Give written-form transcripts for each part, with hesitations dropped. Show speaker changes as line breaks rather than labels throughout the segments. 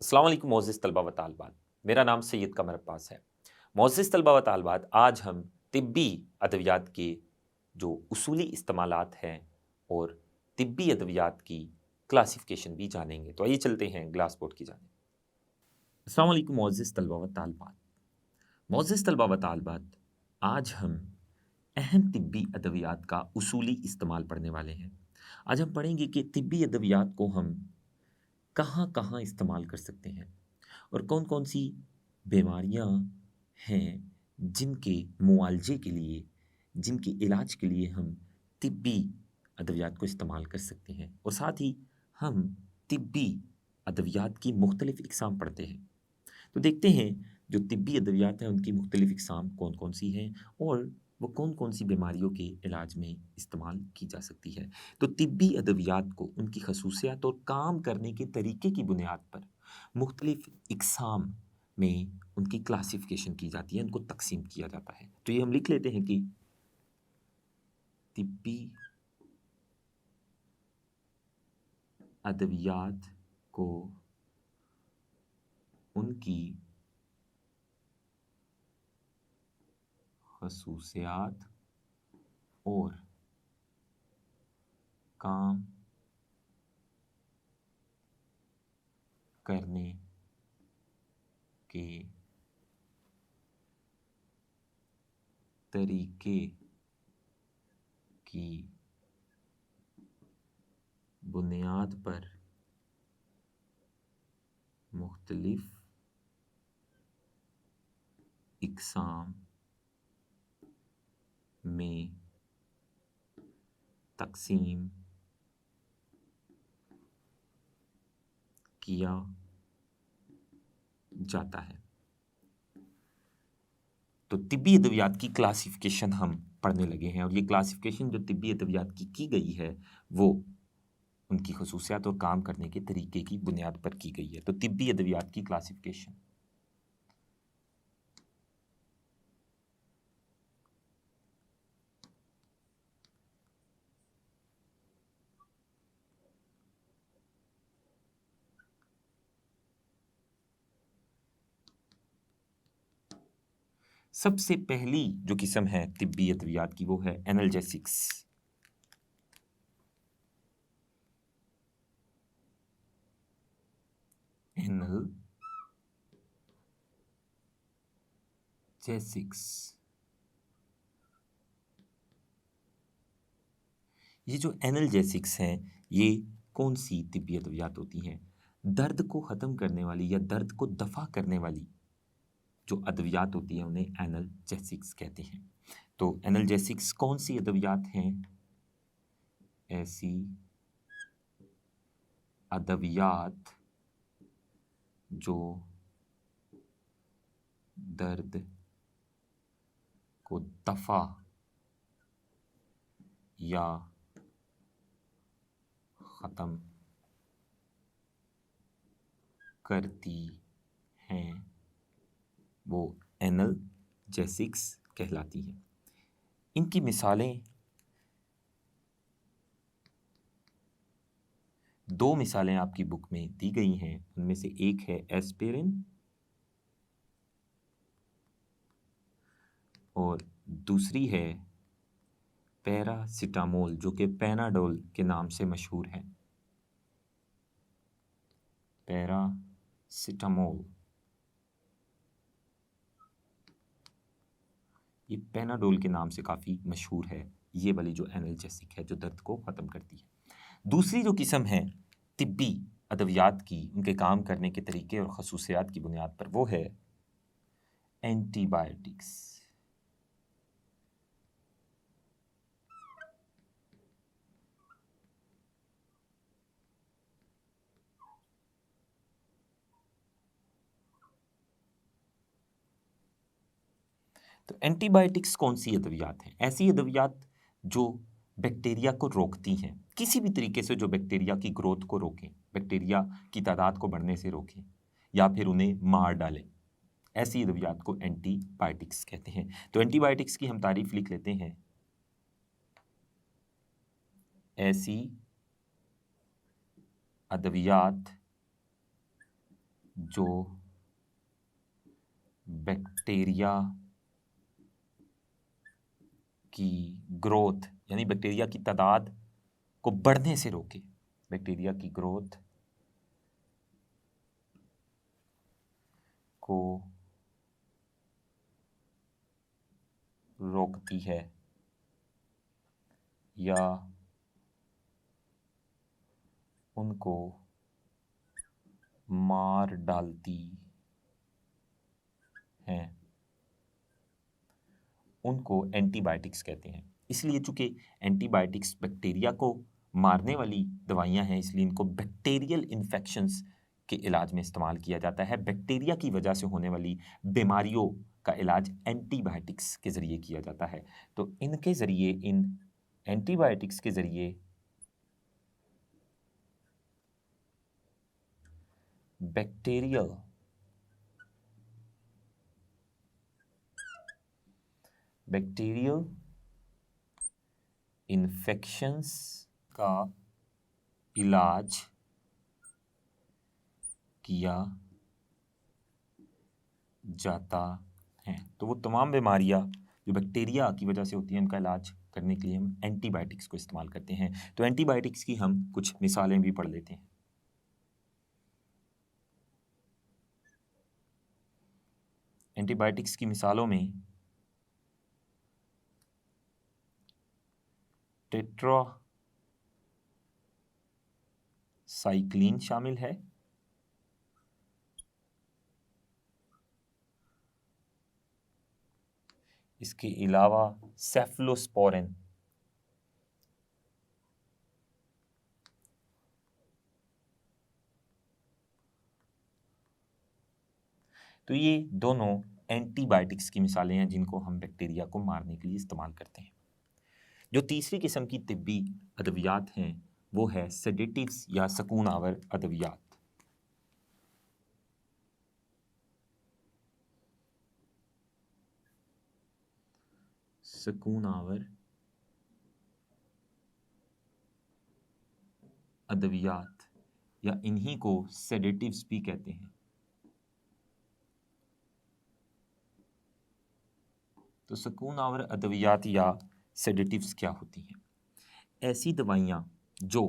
अस्सलाम वालेकुम मोअज़्ज़िज़ तलबा व तालिबात। मेरा नाम सैयद कमर अब्बास है। मोअज़्ज़िज़ तलबा व तालिबात, आज हम तिब्बी अदवियात के जो उसूली इस्तेमालात हैं और तिब्बी अदवियात की क्लासिफ़िकेशन भी जानेंगे। तो आइए चलते हैं ग्लास बोर्ड की जानिब। अस्सलाम वालेकुम मोअज़्ज़िज़ तलबा व तालिबात। मोअज़्ज़िज़ तलबा व तालिबात, आज हम अहम तिब्बी अदवियात का उसूली इस्तेमाल पढ़ने वाले हैं। आज हम पढ़ेंगे कि तिब्बी अदवियात को हम कहाँ-कहाँ इस्तेमाल कर सकते हैं और कौन-कौन सी बीमारियाँ हैं जिनके मुआवजे के लिए, जिनके इलाज के लिए हम तिब्बी अद्वियात को इस्तेमाल कर सकते हैं और साथ ही हम तिब्बी अद्वियात की मुख्तलिफ़ इक़साम पढ़ते हैं। तो देखते हैं जो तिब्बी अद्वियात हैं उनकी मुख्तलिफ़ इक़साम कौन-कौन सी हैं और वो कौन-कौन सी बीमारियों के इलाज में इस्तेमाल की जा सकती है। तो तिब्बी अद्वियात को उनकी ख़ुसूसियत और काम करने के तरीके की बुनियाद पर मुख्तलिफ़ इक़साम में उनकी क्लासिफ़िकेशन की जाती है, उनको तक़सीम किया जाता है। तो ये हम लिख लेते हैं कि तिब्बी अद्वियात को उनकी ख़ुसूसियात और काम करने के तरीके की बुनियाद पर मुख्तलिफ़ इक़साम में तक़सीम किया जाता है। तो तिब्बी अद्वियात की क्लासिफ़िकेशन हम पढ़ने लगे हैं और ये क्लासिफ़िकेशन जो तिब्बी अद्वियात की गई है, वो उनकी ख़ुसूसियत और काम करने के तरीके की बुनियाद पर की गई है। तो तिब्बी अद्वियात की क्लासिफ़िकेशन। सबसे पहली जो किस्म है तिब्बी अद्वियात की वो है एनाल्जेसिक्स। एनाल्जेसिक्स, ये जो एनाल्जेसिक्स हैं, ये कौन सी तिब्बी अद्वियात होती हैं? दर्द को ख़त्म करने वाली या दर्द को दफ़ा करने वाली जो अद्वियात होती हैं उन्हें एनाल्जेसिक्स कहते हैं। तो एनाल्जेसिक्स कौन सी अद्वियात हैं? ऐसी अद्वियात जो दर्द को दफ़ा या ख़त्म करती हैं, वो एनाल्जेसिक्स कहलाती हैं। इनकी मिसालें, दो मिसालें आपकी बुक में दी गई हैं। उनमें से एक है एस्पिरिन और दूसरी है पैरासिटामोल, जो कि पैनाडोल के नाम से मशहूर है। पैरासिटामोल, ये पैनाडोल के नाम से काफ़ी मशहूर है, ये वाली जो एनाल्जेसिक है जो दर्द को ख़त्म करती है। दूसरी जो किस्म है तिब्बी अद्वियात की, उनके काम करने के तरीके और ख़ुसूसियात की बुनियाद पर, वो है एंटीबायोटिक्स। तो एंटीबायोटिक्स कौन सी अद्वियात हैं? ऐसी अद्वियात जो बैक्टीरिया को रोकती हैं, किसी भी तरीके से जो बैक्टीरिया की ग्रोथ को रोकें, बैक्टीरिया की तादाद को बढ़ने से रोकें या फिर उन्हें मार डालें। ऐसी अद्वियात को एंटीबायोटिक्स कहते हैं। तो एंटीबायोटिक्स की हम तारीफ लिख लेते हैं। ऐसी अद्वियात जो बैक्टीरिया की ग्रोथ यानी बैक्टीरिया की तादाद को बढ़ने से रोके, बैक्टीरिया की ग्रोथ को रोकती है या उनको मार डालती हैं, उनको एंटीबायोटिक्स कहते हैं। इसलिए चूंकि एंटीबायोटिक्स बैक्टीरिया को मारने वाली दवाइयां हैं, इसलिए इनको बैक्टीरियल इन्फेक्शंस के इलाज में इस्तेमाल किया जाता है। बैक्टीरिया की वजह से होने वाली बीमारियों का इलाज एंटीबायोटिक्स के ज़रिए किया जाता है। तो इनके ज़रिए, इन एंटीबायोटिक्स के ज़रिए बैक्टीरियल इन्फेक्शंस का इलाज किया जाता है। तो वो तमाम बीमारियां जो बैक्टीरिया की वजह से होती हैं, उनका इलाज करने के लिए हम एंटीबायोटिक्स को इस्तेमाल करते हैं। तो एंटीबायोटिक्स की हम कुछ मिसालें भी पढ़ लेते हैं। एंटीबायोटिक्स की मिसालों में टेट्रासाइक्लिन शामिल है, इसके अलावा सेफलोस्पोरिन, तो ये दोनों एंटीबायोटिक्स की मिसालें हैं जिनको हम बैक्टीरिया को मारने के लिए इस्तेमाल करते हैं। जो तीसरी किस्म की तिब्बी अद्वियात हैं वो है सेडेटिव्स या सकून आवर अद्वियात। सकून आवर अद्वियात या इन्हीं को सेडेटिव्स भी कहते हैं। तो सकून आवर अद्वियात या सेडेटिव्स क्या होती हैं? ऐसी दवाइयाँ जो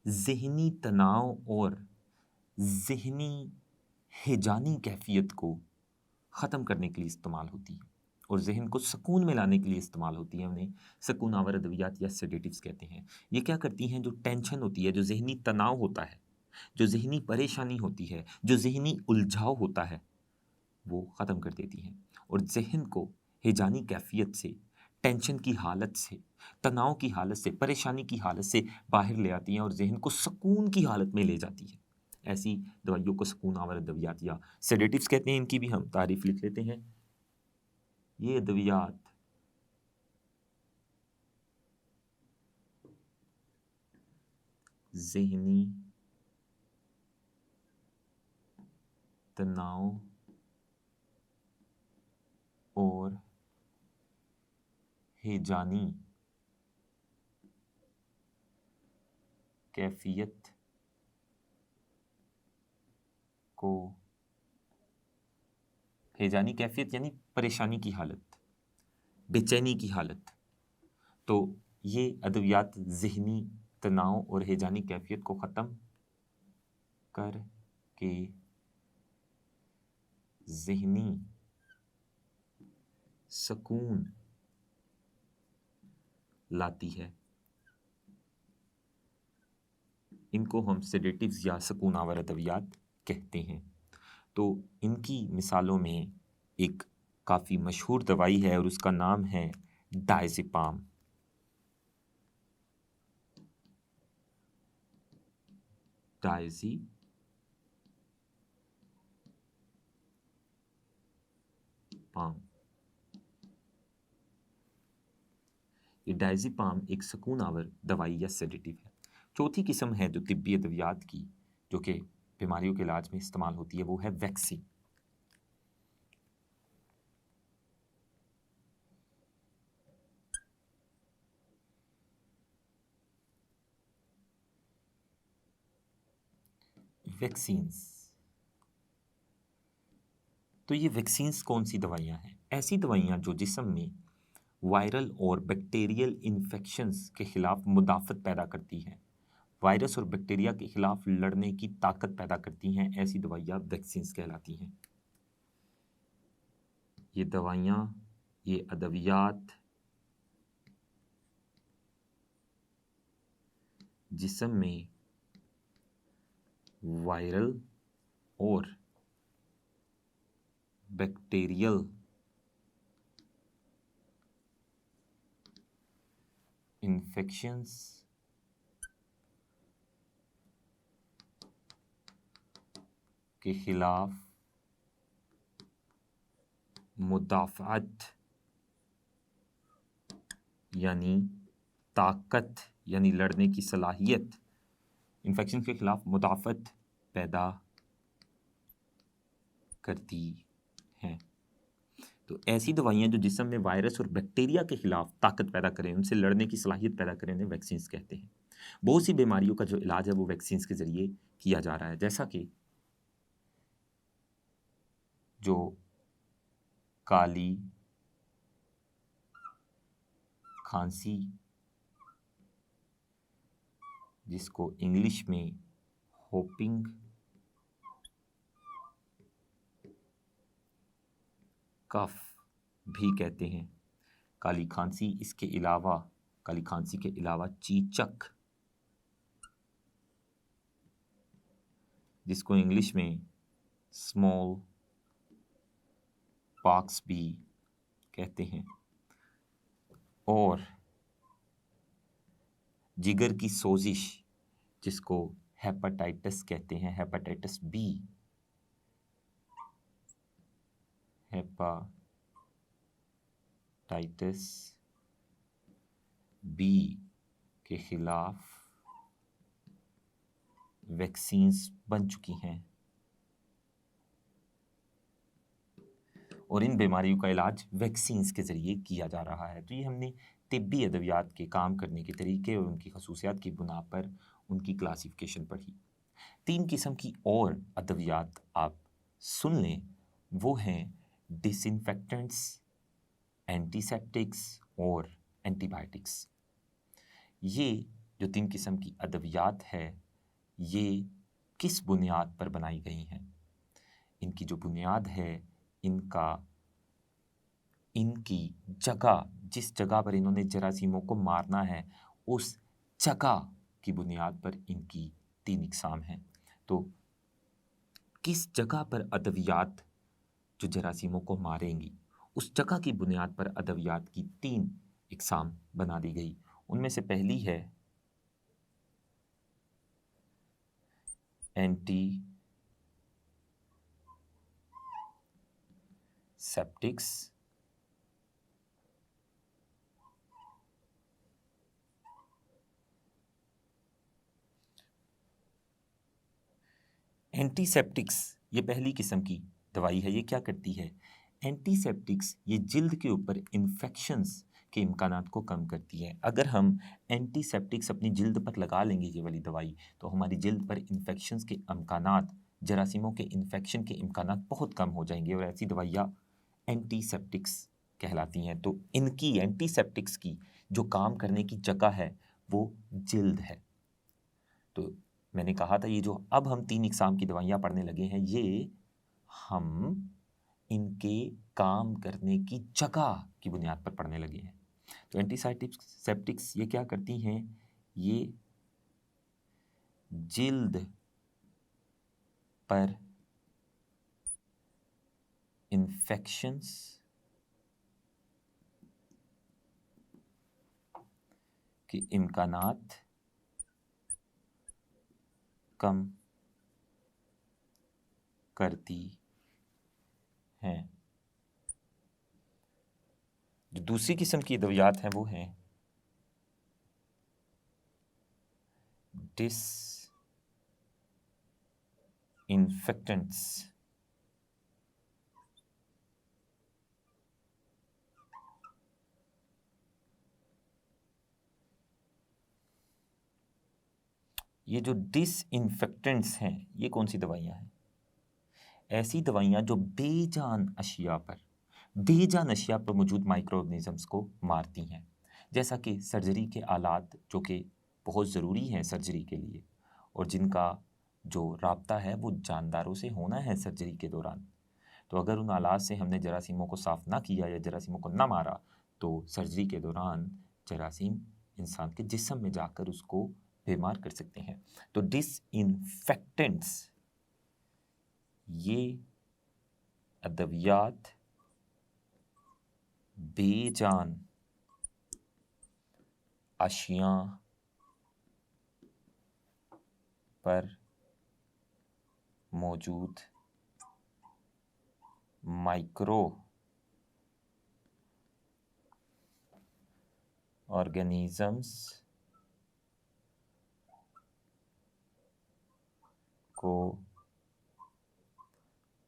ज़हनी तनाव और ज़हनी हिजानी कैफियत को ख़त्म करने के लिए इस्तेमाल होती हैं और जहन को सुकून में लाने के लिए इस्तेमाल होती हैं, उन्हें सकून आवर अद्वियात या सेडेटिव्स कहते हैं। ये क्या करती हैं? जो टेंशन होती है, जो ज़हनी तनाव होता है, जो ज़हनी परेशानी होती है, जो ज़हनी उलझाव होता है, वो ख़त्म कर देती हैं और जहन को हिजानी कैफियत से, टेंशन की हालत से, तनाव की हालत से, परेशानी की हालत से बाहर ले आती हैं और जहन को सुकून की हालत में ले जाती है। ऐसी दवाइयों को सकून आवर अद्वियात या सेडेटिव्स कहते हैं। इनकी भी हम तारीफ लिख लेते हैं। ये अद्वियात ज़हनी तनाव और हिजानी कैफियत को, हिजानी कैफियत यानी परेशानी की हालत, बेचैनी की हालत, तो ये अद्वियात ज़हनी तनाव और हिजानी कैफियत को ख़त्म करके ज़हनी सुकून लाती है। इनको हम सेडेटिव्स या सकून आवर अद्वियात कहते हैं। तो इनकी मिसालों में एक काफ़ी मशहूर दवाई है और उसका नाम है डायज़ेपाम। डायज़ेपाम, ये डायज़ेपाम एक सकून आवर दवाई या सेडेटिव है। चौथी किस्म है जो तिब्बी अद्वियात की, जो कि बीमारियों के इलाज में इस्तेमाल होती है, वो है वैक्सीन। वैक्सीन्स। तो ये वैक्सीन्स कौन सी दवाइयाँ हैं? ऐसी दवाइयाँ जो जिस्म में वायरल और बैक्टीरियल इन्फेक्शंस के खिलाफ मुदाफ़त पैदा करती हैं, वायरस और बैक्टीरिया के खिलाफ लड़ने की ताकत पैदा करती हैं, ऐसी दवाइयाँ वैक्सीन्स कहलाती हैं। ये दवाइयाँ, ये अद्वियात जिस्म में वायरल और बैक्टीरियल इन्फेक्शंस के खिलाफ मुदाफ़अत यानी ताकत यानी लड़ने की सलाहियत, इन्फेक्शन के खिलाफ मुदाफ़अत पैदा करती हैं। तो ऐसी दवाइयाँ जो जिस्म में वायरस और बैक्टीरिया के खिलाफ ताकत पैदा करें, उनसे लड़ने की सलाहियत पैदा करें, उन्हें वैक्सीन्स कहते हैं। बहुत सी बीमारियों का जो इलाज है वो वैक्सीन्स के ज़रिए किया जा रहा है, जैसा कि जो काली खांसी, जिसको इंग्लिश में होपिंग कफ भी कहते हैं, काली खांसी, इसके अलावा काली खांसी के अलावा चीचक, जिसको इंग्लिश में स्मॉल पॉक्स भी कहते हैं, और जिगर की सोजिश, जिसको हेपेटाइटिस कहते हैं, हेपेटाइटिस बी, हेपेटाइटिस बी के खिलाफ वैक्सीन्स बन चुकी हैं और इन बीमारियों का इलाज वैक्सीन्स के ज़रिए किया जा रहा है। तो ये हमने तिब्बी अद्वियात के काम करने के तरीके और उनकी खसूसियात की बुना पर उनकी क्लासिफिकेशन पढ़ी। 3 किस्म की और अद्वियात आप सुन लें, वो हैं डिसइंफेक्टेंट्स, एंटीसेप्टिक्स और एंटीबायोटिक्स। ये जो 3 किस्म की अद्वियात है, ये किस बुनियाद पर बनाई गई हैं? इनकी जो बुनियाद है, इनकी जगह, जिस जगह पर इन्होंने जरासीमों को मारना है, उस जगह की बुनियाद पर इनकी 3 इकसाम हैं। तो किस जगह पर अद्वियात जो जरासीमों को मारेंगी, उस जगह की बुनियाद पर अद्वियात की 3 इकसाम बना दी गई। उनमें से पहली है एंटीसेप्टिक्स, एंटीसेप्टिक्स ये पहली किस्म की दवाई है। ये क्या करती है? एंटीसेप्टिक्स ये जिल्द के ऊपर इन्फेक्शंस के इम्कानात को कम करती है। अगर हम एंटीसेप्टिक्स अपनी जिल्द पर लगा लेंगे ये वाली दवाई, तो हमारी जिल्द पर इन्फेक्शंस के इम्कानात, जरासीमों के इन्फेक्शन के इम्कानात बहुत कम हो जाएंगे और ऐसी दवाइयाँ एंटीसेप्टिक्स कहलाती हैं। तो इनकी एंटीसेप्टिक्स की जो काम करने की जगह है वो जिल्द है। तो मैंने कहा था, ये जो अब हम 3 इकसाम की दवाइयाँ पढ़ने लगे हैं, ये हम इनके काम करने की जगह की बुनियाद पर पढ़ने लगे हैं। तो एंटीसेप्टिक्स ये क्या करती हैं? ये जिल्द पर इन्फेक्शंस के इम्कानात कम करती हैं। जो दूसरी किस्म की अद्वियात हैं वो हैं डिसइंफेक्टेंट्स, ये जो डिसइंफेक्टेंट्स हैं, ये कौन सी दवाइयाँ हैं? ऐसी दवाइयाँ जो बेजान अशिया पर मौजूद माइक्रो ऑर्गेनिजम्स को मारती हैं, जैसा कि सर्जरी के आलात जो कि बहुत ज़रूरी हैं सर्जरी के लिए और जिनका जो राब्ता है वो जानदारों से होना है सर्जरी के दौरान। तो अगर उन आलात से हमने जरासीमों को साफ़ ना किया या जरासीमों को ना मारा तो सर्जरी के दौरान जरासीम इंसान के जिस्म में जाकर उसको बीमार कर सकते हैं। तो डिसइंफेक्टेंट्स ये अद्वियात बेजान अशिया पर मौजूद माइक्रो ऑर्गेनिजम्स को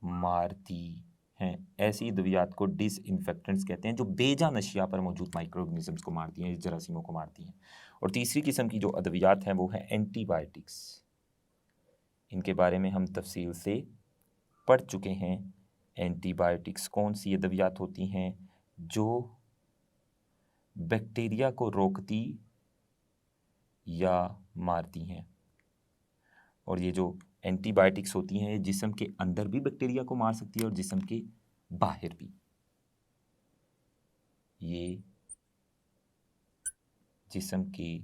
मारती हैं। ऐसी अद्वियात को डिसइंफेक्टेंट्स कहते हैं जो बेजान अशिया पर मौजूद माइक्रो ऑर्गेनिजम्स को मारती हैं, जरासीमों को मारती हैं। और तीसरी किस्म की जो अद्वियात हैं वो है एंटीबायोटिक्स। इनके बारे में हम तफसील से पढ़ चुके हैं। एंटीबायोटिक्स कौन सी अद्वियात होती हैं जो बैक्टीरिया को रोकती या मारती हैं। और ये जो एंटीबायोटिक्स होती हैं ये जिस्म के अंदर भी बैक्टीरिया को मार सकती है और जिस्म के बाहर भी। ये जिस्म के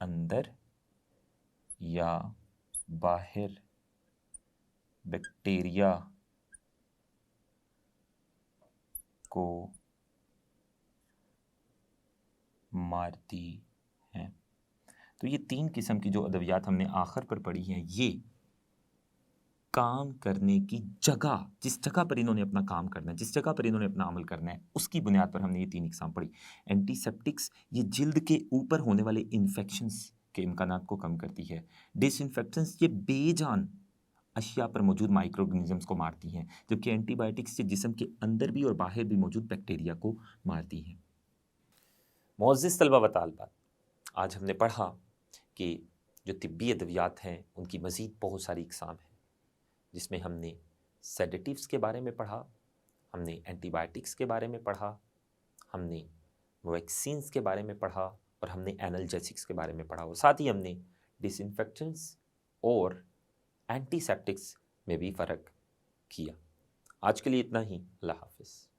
अंदर या बाहर बैक्टीरिया को मारती हैं। तो ये तीन किस्म की जो अद्वियात हमने आखिर पर पढ़ी हैं, ये काम करने की जगह, जिस जगह पर इन्होंने अपना काम करना है, जिस जगह पर इन्होंने अपना अमल करना है, उसकी बुनियाद पर हमने ये तीन इकसाम पढ़ी। एंटीसेप्टिक्स ये जिल्द के ऊपर होने वाले इन्फेक्शंस के इम्कानात को कम करती है। डिसइंफेक्टेंट्स ये बेजान अशिया पर मौजूद माइक्रो ऑर्गेनिजम्स को मारती हैं, जबकि एंटीबायोटिक्स ये जिस्म के अंदर भी और बाहर भी मौजूद बैक्टीरिया को मारती हैं। मोअज़्ज़िज़ तलबा व तालिबात, आज हमने पढ़ा कि जो तिब्बी अद्वियात हैं उनकी मज़ीद बहुत सारी इकसाम हैं, जिसमें हमने सेडेटिव्स के बारे में पढ़ा, हमने एंटीबायोटिक्स के बारे में पढ़ा, हमने वैक्सीन्स के बारे में पढ़ा और हमने एनाल्जेसिक्स के बारे में पढ़ा और साथ ही हमने डिसइंफेक्टेंट्स और एंटीसेप्टिक्स में भी फ़र्क किया। आज के लिए इतना ही। अल्लाह हाफ़िज़।